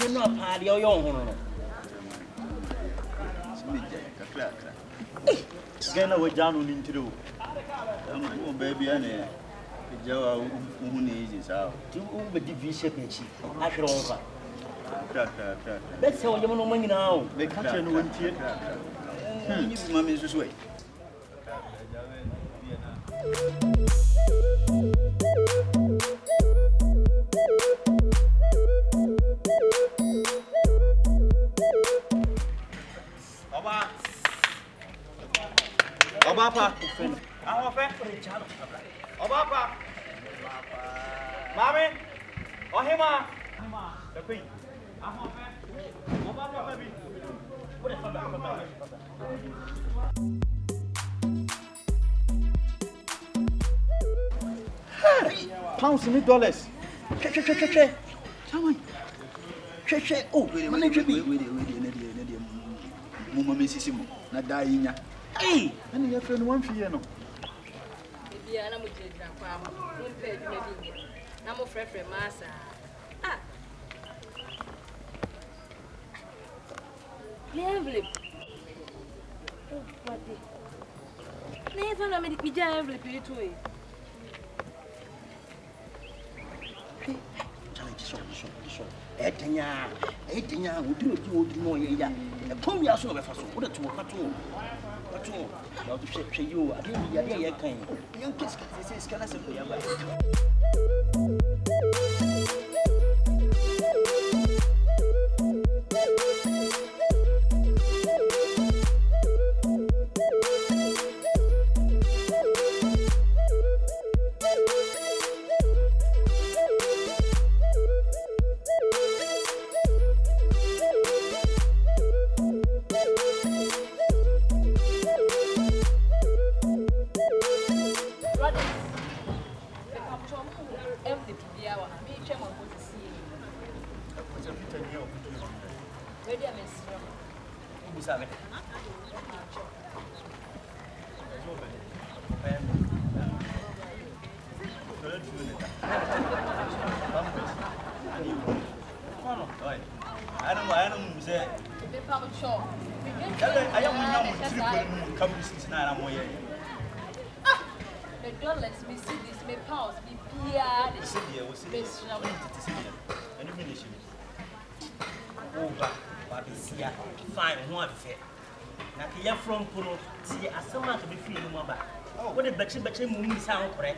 You know, party or young one. Again, I was down on to do. Baby, and Joe, who needs out. You will be division. I should offer. That's how you know money now. They can't tell you when you mommy's this way. Obapa, Obapa, Mommy, or him, the queen. Obapa, baby. Pounds and dollars. Che. Oh, Mississimo, not dying. Hey, and your friend one for you. Maybe I'm with you, Grandpa. Don't pay you, maybe. I'm a friend from Massa. Ah, envelope. Oh, what the? Never know me, envelope you too. Etenya, would you know ya? Come here, so if I saw what to cut to. Now to shake you, I didn't be a kind. Young kids, this is kind of fine, one fair. Now, you're from Puro, see, as someone to be feeling more back. What a betchy movie sound correct.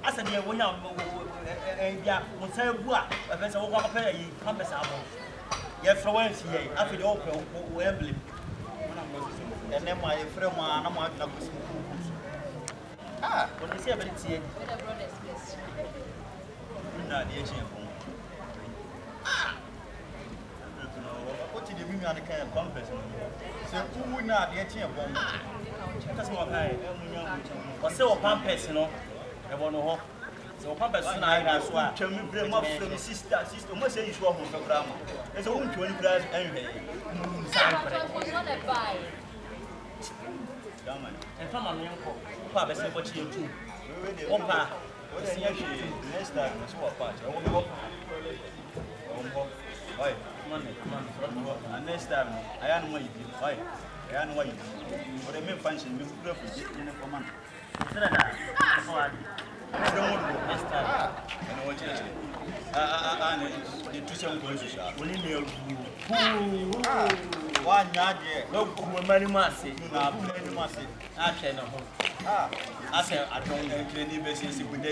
As a dear one, yeah, will say what, if there's a walk up here, you come as our You're from once here, after the open Wembley. And then my friend, I'm not going to when you see a bit of tea, not the ancient home. What did you mean on the kind of compass? So, who would not get here? That's what I was so pampers, you know. I want to hope. So, pampers, and I have one. Tell me, bring up from the sister, must say you swap for grandma. There's a woman 20 glass anyway. And come on, young Papa, say what you do. Opa, next time, swap party. Why? And next time, I am waiting. Why? I am waiting. For the main function, we will go for money. I don't want to go next time. I know what you say. The 2 goes to shop. One yard, no, money must say, you must say, I cannot. I said, I don't have any business with the